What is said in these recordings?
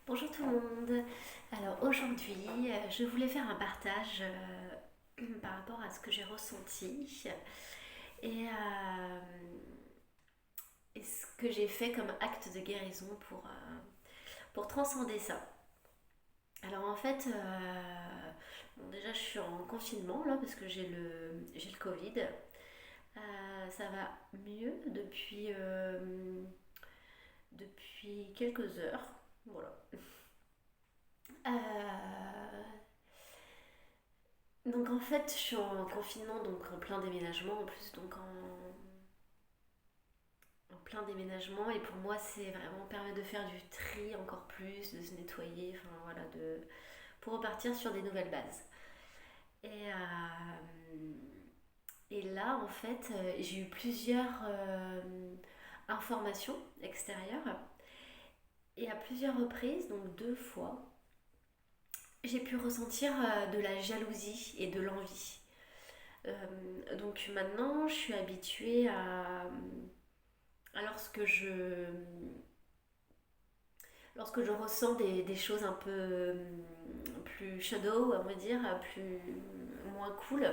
Bonjour tout le monde. Alors aujourd'hui, je voulais faire un partage par rapport à ce que j'ai ressenti et, euh, et ce que j'ai fait comme acte de guérison pour transcender ça. Alors en fait, bon, déjà je suis en confinement là parce que j'ai le Covid. Ça va mieux depuis quelques heures. Voilà. Euh, Donc en fait, je suis en confinement, donc en plein déménagement en plus, donc en plein déménagement. Et pour moi, c'est vraiment permet de faire du tri encore plus, de se nettoyer, enfin voilà, pour repartir sur des nouvelles bases. Et, et là, en fait, j'ai eu plusieurs informations extérieures. Et à plusieurs reprises, donc deux fois, j'ai pu ressentir de la jalousie et de l'envie. Donc maintenant, je suis habituée à lorsque je ressens des choses un peu plus shadow, on va dire, moins cool,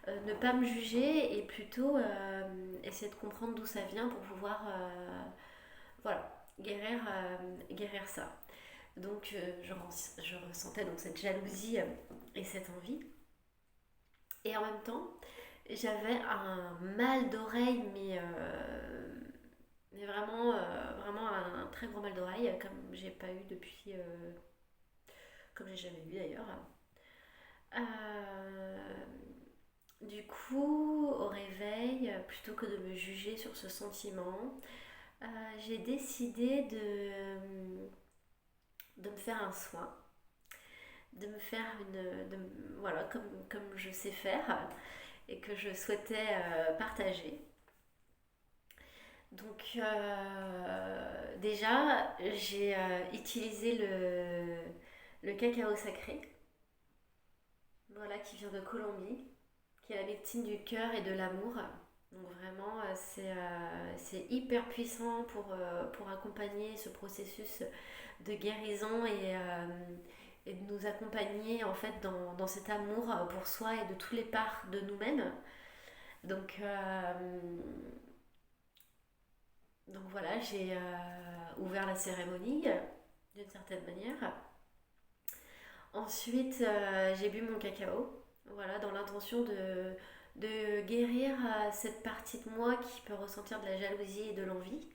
ne pas me juger et plutôt essayer de comprendre d'où ça vient pour pouvoir voilà, guérir ça. Donc je ressentais donc cette jalousie et cette envie. Et en même temps, j'avais un mal d'oreille, mais vraiment un très gros mal d'oreille, comme j'ai pas eu depuis, comme j'ai jamais eu d'ailleurs. Euh, du coup, au réveil, plutôt que de me juger sur ce sentiment, j'ai décidé de me faire un soin, de me faire voilà, comme je sais faire et que je souhaitais partager. Donc déjà, j'ai utilisé le cacao sacré, voilà, qui vient de Colombie, qui est la médecine du cœur et de l'amour. Donc vraiment, c'est hyper puissant pour accompagner ce processus de guérison et de nous accompagner en fait dans cet amour pour soi et de toutes les parts de nous-mêmes. Donc, donc voilà, j'ai ouvert la cérémonie d'une certaine manière. Ensuite, j'ai bu mon cacao, voilà, dans l'intention de guérir cette partie de moi qui peut ressentir de la jalousie et de l'envie.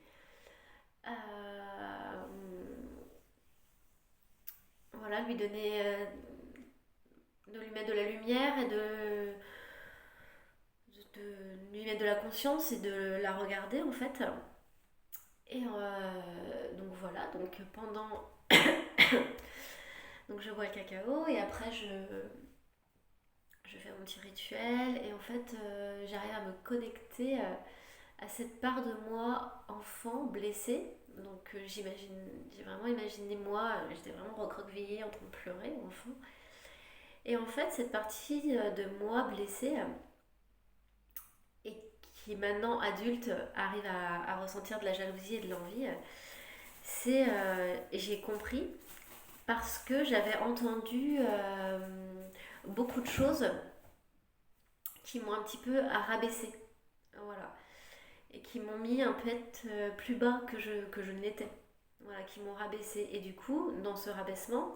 Voilà, de lui mettre de la lumière et de lui mettre de la conscience et de la regarder en fait. Et donc voilà, donc pendant. Donc je bois le cacao et après je fais mon petit rituel et en fait j'arrive à me connecter à cette part de moi enfant blessée. Donc j'ai vraiment imaginé moi, j'étais vraiment recroquevillée en train de pleurer enfant. Et en fait cette partie de moi blessée et qui maintenant adulte arrive à ressentir de la jalousie et de l'envie, j'ai compris parce que j'avais entendu beaucoup de choses qui m'ont un petit peu rabaissée. Voilà. Et qui m'ont mis un peu plus bas que je ne l'étais. Voilà, qui m'ont rabaissée. Et du coup, dans ce rabaissement,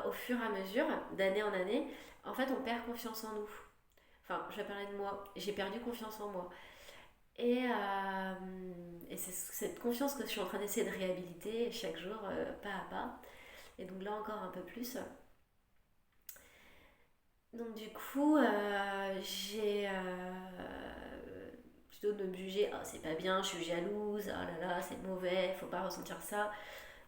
au fur et à mesure, d'année en année, en fait, on perd confiance en nous. Enfin, je vais parler de moi. J'ai perdu confiance en moi. Et c'est cette confiance que je suis en train d'essayer de réhabiliter chaque jour, pas à pas. Et donc là encore un peu plus. Donc du coup, j'ai plutôt de me juger, ah c'est pas bien, je suis jalouse, ah là là, c'est mauvais, faut pas ressentir ça.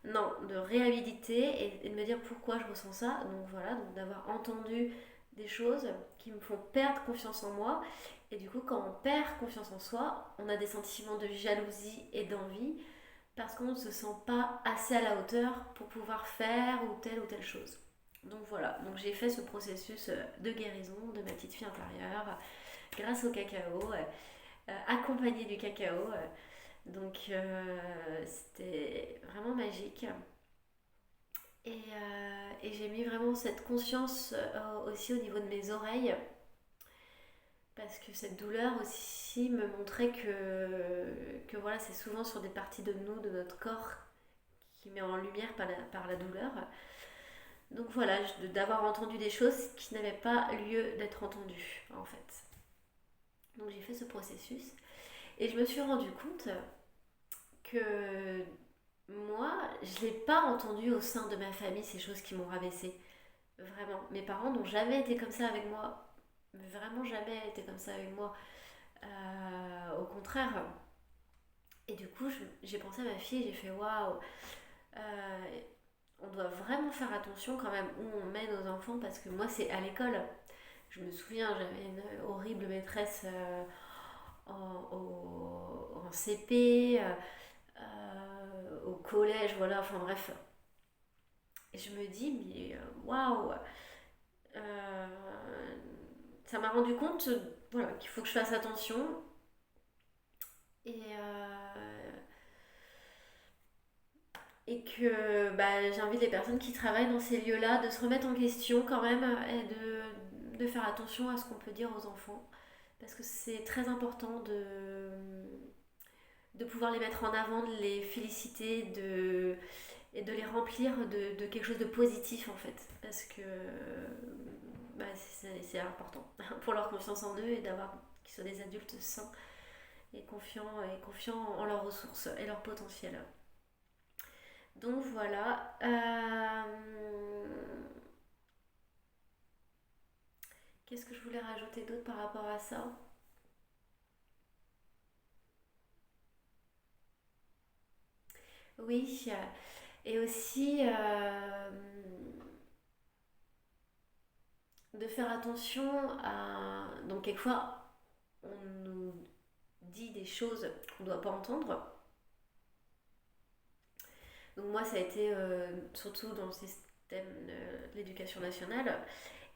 Non, de réhabiliter et de me dire pourquoi je ressens ça. Donc voilà, donc d'avoir entendu des choses qui me font perdre confiance en moi. Et du coup, quand on perd confiance en soi, on a des sentiments de jalousie et d'envie parce qu'on ne se sent pas assez à la hauteur pour pouvoir faire ou telle chose. Donc voilà, donc j'ai fait ce processus de guérison de ma petite fille intérieure grâce au cacao, accompagné du cacao. Donc c'était vraiment magique. Et j'ai mis vraiment cette conscience aussi au niveau de mes oreilles, parce que cette douleur aussi me montrait que voilà, c'est souvent sur des parties de nous, de notre corps, qui met en lumière par la douleur. Donc voilà, d'avoir entendu des choses qui n'avaient pas lieu d'être entendues, en fait. Donc j'ai fait ce processus et je me suis rendu compte que moi, je n'ai pas entendu au sein de ma famille ces choses qui m'ont rabaissée. Vraiment. Mes parents n'ont jamais été comme ça avec moi. Vraiment jamais été comme ça avec moi. Au contraire. Et du coup, j'ai pensé à ma fille et j'ai fait waouh, euh, on doit vraiment faire attention quand même où on met nos enfants parce que moi, c'est à l'école. Je me souviens, j'avais une horrible maîtresse en CP, au collège, voilà, enfin bref. Et je me dis, mais waouh, euh, ça m'a rendu compte voilà, qu'il faut que je fasse attention. Et que bah, j'invite les personnes qui travaillent dans ces lieux-là de se remettre en question quand même et de faire attention à ce qu'on peut dire aux enfants. Parce que c'est très important de pouvoir les mettre en avant, de les féliciter et de les remplir de quelque chose de positif en fait. Parce que bah, c'est important pour leur confiance en eux et d'avoir qu'ils soient des adultes sains et confiants en leurs ressources et leur potentiel. Donc voilà. Qu'est-ce que je voulais rajouter d'autre par rapport à ça? Oui, et aussi de faire attention à... Donc quelquefois, on nous dit des choses qu'on ne doit pas entendre. Donc moi, ça a été surtout dans le système de l'éducation nationale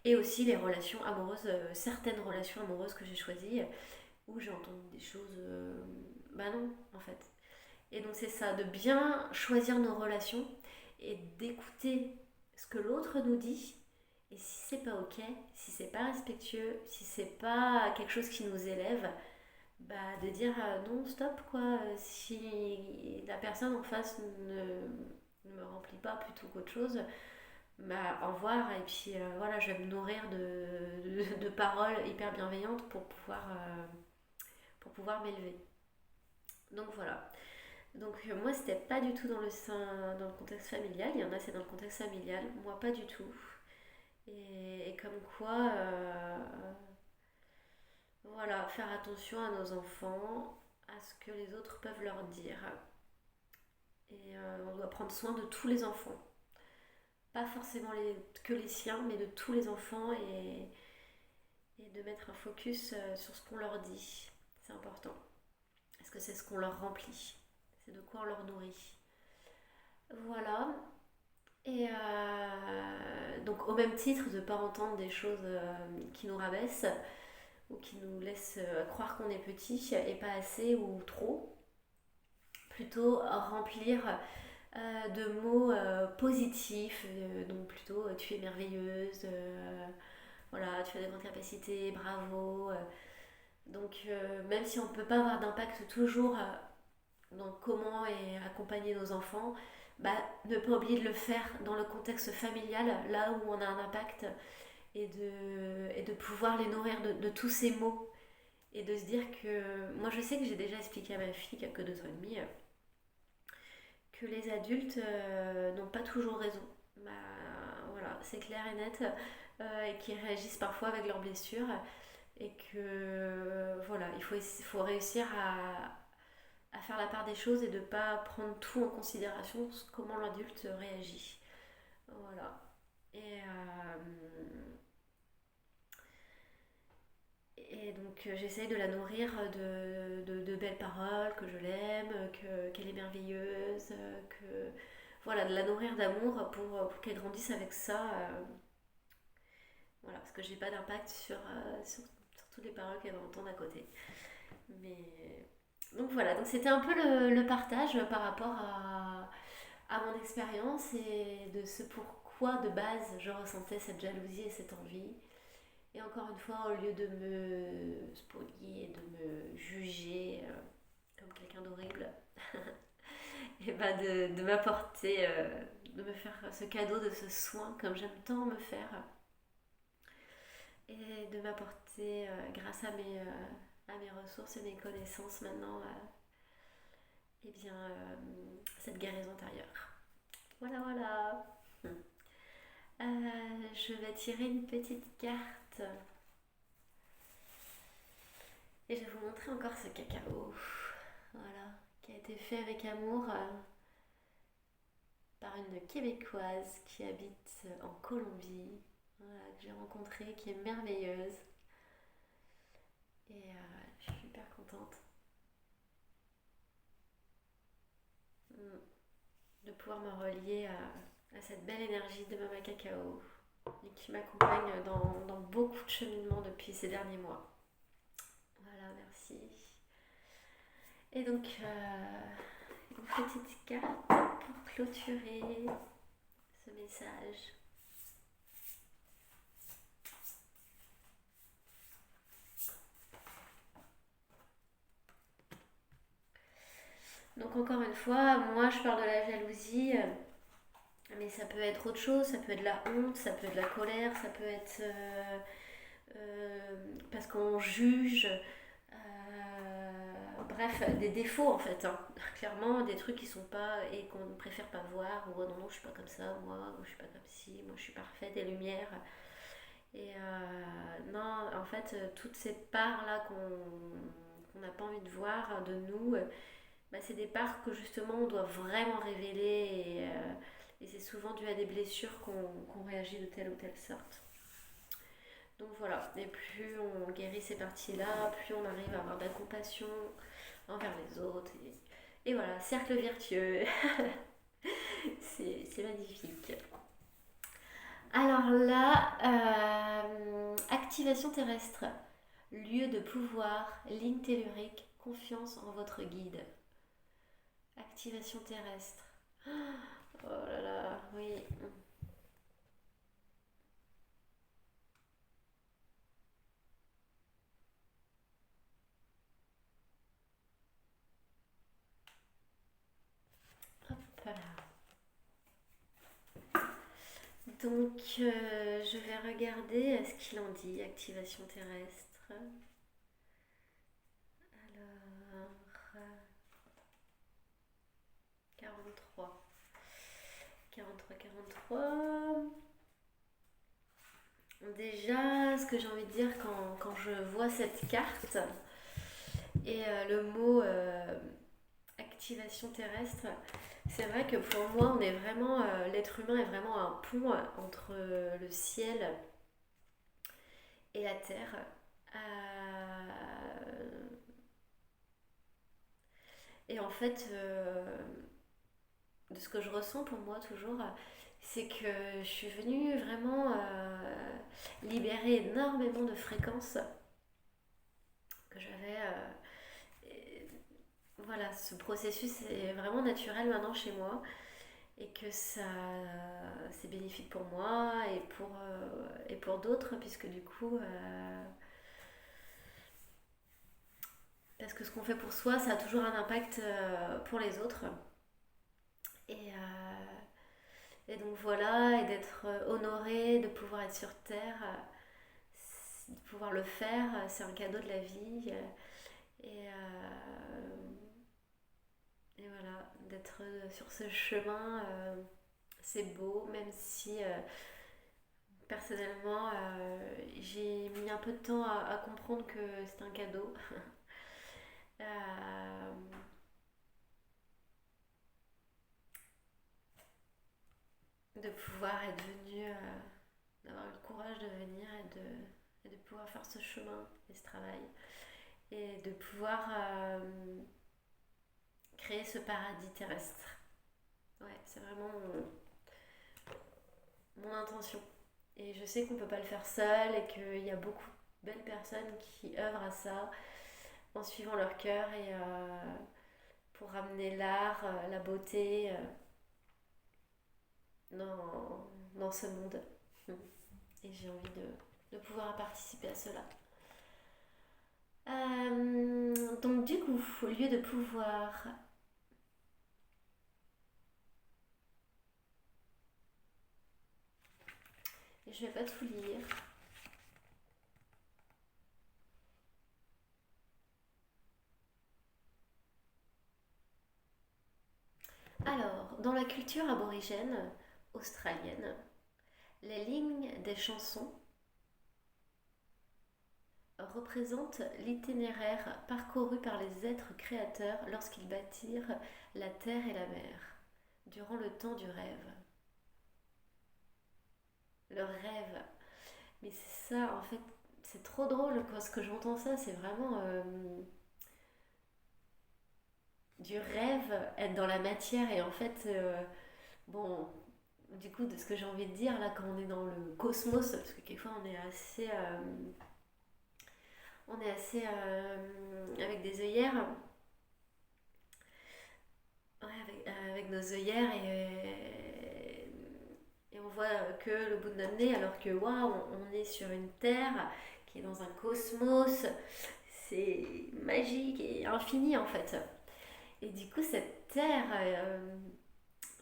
et aussi les relations amoureuses, certaines relations amoureuses que j'ai choisies où j'ai entendu des choses... bah non, en fait. Et donc c'est ça, de bien choisir nos relations et d'écouter ce que l'autre nous dit. Et si c'est pas ok, si c'est pas respectueux, si c'est pas quelque chose qui nous élève, bah de dire non, stop quoi. Si la personne en face ne me remplit pas plutôt qu'autre chose, bah au revoir. Et puis voilà, je vais me nourrir de paroles hyper bienveillantes pour pouvoir m'élever. Donc voilà. Donc moi c'était pas du tout dans le contexte familial, il y en a c'est dans le contexte familial, moi pas du tout. Et comme quoi, voilà, faire attention à nos enfants, à ce que les autres peuvent leur dire. Et on doit prendre soin de tous les enfants, pas forcément que les siens, mais de tous les enfants et de mettre un focus sur ce qu'on leur dit. C'est important, parce que c'est ce qu'on leur remplit, c'est de quoi on leur nourrit. Voilà. Et donc au même titre de ne pas entendre des choses qui nous rabaissent ou qui nous laissent croire qu'on est petit et pas assez ou trop, plutôt remplir de mots positifs, donc plutôt tu es merveilleuse, voilà, tu as de grandes capacités, bravo. Donc même si on ne peut pas avoir d'impact toujours donc comment accompagner nos enfants, bah, ne pas oublier de le faire dans le contexte familial, là où on a un impact, et de pouvoir les nourrir de tous ces mots. Et de se dire que, moi je sais que j'ai déjà expliqué à ma fille, qui a que 2 ans et demi, que les adultes n'ont pas toujours raison. Bah, voilà, c'est clair et net, et qu'ils réagissent parfois avec leurs blessures, et que voilà, faut réussir à faire la part des choses et de ne pas prendre tout en considération comment l'adulte réagit. Voilà. Et, et donc j'essaye de la nourrir de belles paroles, que je l'aime, qu'elle est merveilleuse, que voilà, de la nourrir d'amour pour qu'elle grandisse avec ça. Voilà, parce que j'ai pas d'impact sur toutes les paroles qu'elle va entendre à côté. Mais donc voilà, donc c'était un peu le partage par rapport à mon expérience et de ce pourquoi de base je ressentais cette jalousie et cette envie. Et encore une fois, au lieu de me spolier, de me juger comme quelqu'un d'horrible, et ben de m'apporter, de me faire ce cadeau de ce soin comme j'aime tant me faire, et de m'apporter, grâce à mes ressources et mes connaissances maintenant, eh bien, cette guérison intérieure. Voilà, voilà. Je vais tirer une petite carte et je vais vous montrer encore ce cacao. Voilà, qui a été fait avec amour par une Québécoise qui habite en Colombie, voilà, que j'ai rencontrée, qui est merveilleuse. Et je suis hyper contente de pouvoir me relier à cette belle énergie de Mama Cacao et qui m'accompagne dans beaucoup de cheminements depuis ces derniers mois. Voilà, merci. Et donc, une petite carte pour clôturer ce message. Donc encore une fois, moi je parle de la jalousie, mais ça peut être autre chose, ça peut être de la honte, ça peut être de la colère, ça peut être parce qu'on juge, bref, des défauts en fait, hein. Clairement des trucs qui sont pas et qu'on ne préfère pas voir, ou oh, non, non, je suis pas comme ça, moi, je suis pas comme ci, moi je suis parfaite, des lumières. Et non, en fait, toutes ces parts-là qu'on n'a pas envie de voir de nous, bah, c'est des parts que justement on doit vraiment révéler et c'est souvent dû à des blessures qu'on réagit de telle ou telle sorte. Donc voilà, et plus on guérit ces parties-là, plus on arrive à avoir de la compassion envers les autres. Et voilà, cercle vertueux, c'est magnifique. Alors là, activation terrestre, lieu de pouvoir, ligne tellurique, confiance en votre guide. Activation terrestre. Oh là là, oui. Hop là. Donc, je vais regarder ce qu'il en dit, activation terrestre. Alors, 43. 43, 43. Déjà, ce que j'ai envie de dire quand je vois cette carte et le mot activation terrestre, c'est vrai que pour moi, on est vraiment, l'être humain est vraiment un pont entre le ciel et la terre. Et en fait, de ce que je ressens pour moi toujours, c'est que je suis venue vraiment libérer énormément de fréquences que j'avais. Et voilà, ce processus est vraiment naturel maintenant chez moi et que ça c'est bénéfique pour moi et pour d'autres puisque du coup parce que ce qu'on fait pour soi ça a toujours un impact pour les autres et donc voilà et d'être honoré de pouvoir être sur terre de pouvoir le faire c'est un cadeau de la vie et, et voilà d'être sur ce chemin c'est beau même si personnellement, j'ai mis un peu de temps à comprendre que c'est un cadeau. Euh, de pouvoir être venu, d'avoir eu le courage de venir et de pouvoir faire ce chemin et ce travail. Et de pouvoir créer ce paradis terrestre. Ouais, c'est vraiment mon intention. Et je sais qu'on ne peut pas le faire seul et qu'il y a beaucoup de belles personnes qui œuvrent à ça en suivant leur cœur et pour ramener l'art, la beauté dans ce monde. Et j'ai envie de pouvoir participer à cela. Donc du coup, au lieu de pouvoir... Je vais pas tout lire. Alors, dans la culture aborigène australienne, les lignes des chansons représentent l'itinéraire parcouru par les êtres créateurs lorsqu'ils bâtirent la terre et la mer, durant le temps du rêve. Le rêve. Mais c'est ça, en fait, c'est trop drôle quand ce que j'entends ça, c'est vraiment du rêve, être dans la matière et en fait, bon, du coup, de ce que j'ai envie de dire là, quand on est dans le cosmos, parce que quelquefois on est assez avec des œillères, ouais, avec nos œillères et on voit que le bout de notre nez, alors que waouh, on est sur une terre qui est dans un cosmos, c'est magique et infini en fait. Et du coup, cette terre,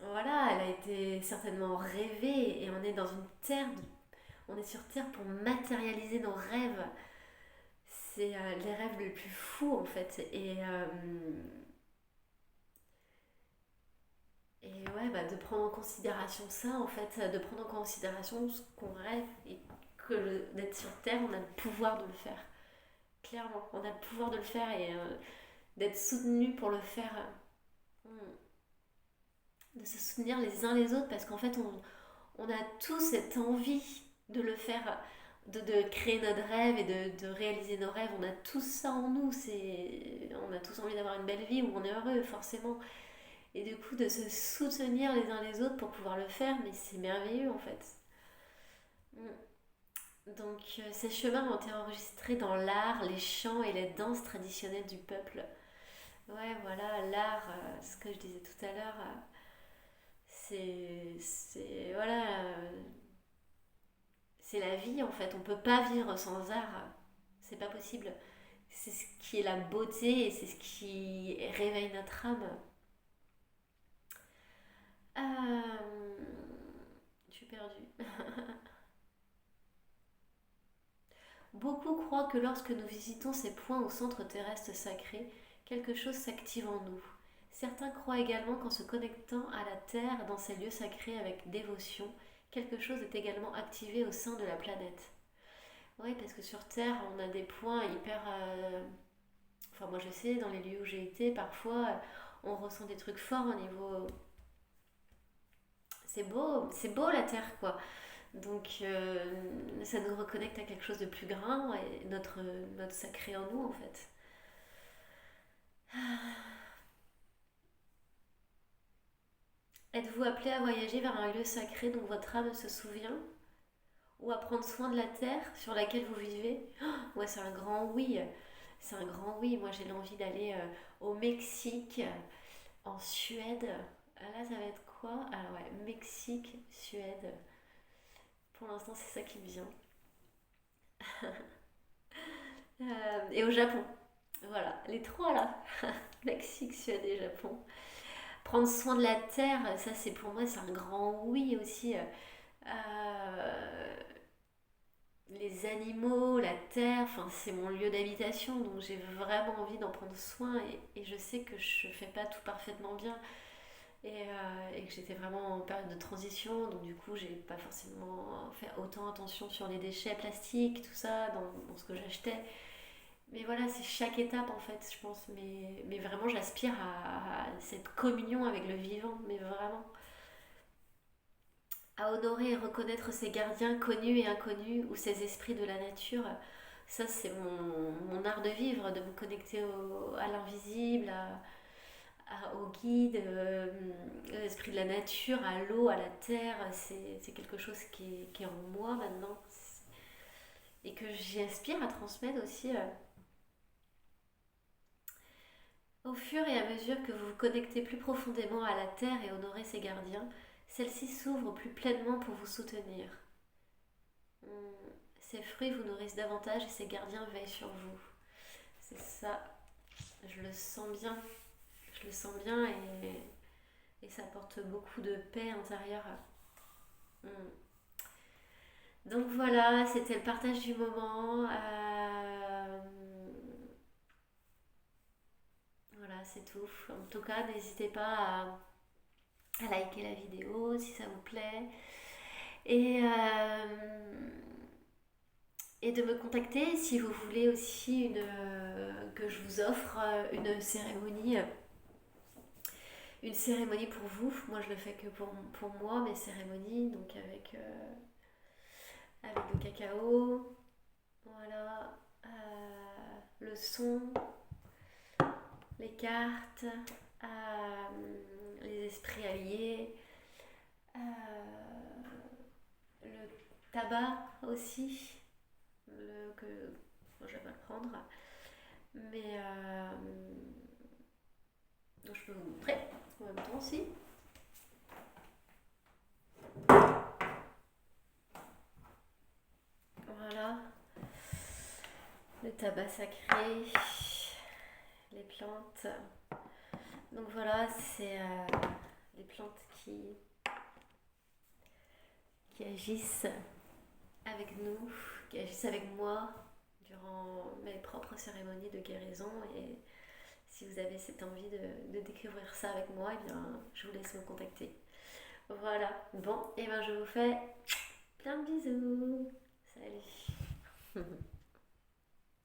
voilà, elle a été certainement rêvée et on est dans une terre, on est sur terre pour matérialiser nos rêves. C'est les rêves les plus fous en fait. Et ouais, bah, de prendre en considération ça en fait, de prendre en considération ce qu'on rêve et d'être sur terre, on a le pouvoir de le faire. Clairement, on a le pouvoir de le faire et d'être soutenu pour le faire. De se soutenir les uns les autres parce qu'en fait on a tous cette envie de le faire, de créer notre rêve et de réaliser nos rêves. On a tous ça en nous. On a tous envie d'avoir une belle vie où on est heureux forcément. Et du coup de se soutenir les uns les autres pour pouvoir le faire, mais c'est merveilleux en fait. Donc ces chemins ont été enregistrés dans l'art, les chants et les danses traditionnelles du peuple. Ouais, voilà, l'art, ce que je disais tout à l'heure, voilà, c'est la vie en fait. On peut pas vivre sans art. C'est pas possible. C'est ce qui est la beauté et c'est ce qui réveille notre âme. Euh, je suis perdue. Beaucoup croient que lorsque nous visitons ces points au centre terrestre sacré, quelque chose s'active en nous. Certains croient également qu'en se connectant à la Terre dans ces lieux sacrés avec dévotion, quelque chose est également activé au sein de la planète. Oui, parce que sur Terre, on a des points hyper... Enfin, moi je sais, dans les lieux où j'ai été, parfois, on ressent des trucs forts au niveau... c'est beau la Terre, quoi. Donc, ça nous reconnecte à quelque chose de plus grand et notre sacré en nous, en fait. Êtes-vous appelé à voyager vers un lieu sacré dont votre âme se souvient? Ou à prendre soin de la terre sur laquelle vous vivez? Ouais, c'est un grand oui. C'est un grand oui. Moi, j'ai l'envie d'aller au Mexique, en Suède. Ah, là, ça va être quoi? Ah ouais, Mexique, Suède. Pour l'instant, c'est ça qui me vient. Et au Japon. Voilà, les trois là. Mexique, Suède et Japon. Prendre soin de la terre, ça c'est pour moi c'est un grand oui aussi. Euh, les animaux, la terre, enfin c'est mon lieu d'habitation, donc j'ai vraiment envie d'en prendre soin et je sais que je fais pas tout parfaitement bien et que j'étais vraiment en période de transition, donc du coup j'ai pas forcément fait autant attention sur les déchets plastiques, tout ça, dans ce que j'achetais. Mais voilà, c'est chaque étape en fait, je pense. Mais vraiment, j'aspire à cette communion avec le vivant, mais vraiment. À honorer et reconnaître ces gardiens connus et inconnus ou ces esprits de la nature. Ça, c'est mon art de vivre, de me connecter à l'invisible, au guide, à l'esprit de la nature, à l'eau, à la terre. C'est quelque chose qui est en moi maintenant et que j'aspire à transmettre aussi. Au fur et à mesure que vous vous connectez plus profondément à la Terre et honorez ses gardiens, celle-ci s'ouvre plus pleinement pour vous soutenir. Hum, Ces fruits vous nourrissent davantage et ces gardiens veillent sur vous. C'est ça, je le sens bien. Je le sens bien et ça apporte beaucoup de paix intérieure. Hum. Donc voilà, c'était le partage du moment. Voilà, c'est tout. En tout cas, n'hésitez pas à liker la vidéo si ça vous plaît. Et, et de me contacter si vous voulez aussi que je vous offre une cérémonie pour vous. Moi, je le fais que pour moi, mes cérémonies, donc avec le cacao, voilà, le son, les cartes, les esprits alliés, euh, le tabac aussi, que moi, je vais pas le prendre, mais donc je peux vous montrer en même temps aussi. Voilà, le tabac sacré, les plantes. Donc voilà, c'est les plantes qui agissent avec nous, qui agissent avec moi durant mes propres cérémonies de guérison. Et si vous avez cette envie de découvrir ça avec moi, eh bien, je vous laisse me contacter. Voilà, bon, et ben je vous fais plein de bisous. Salut.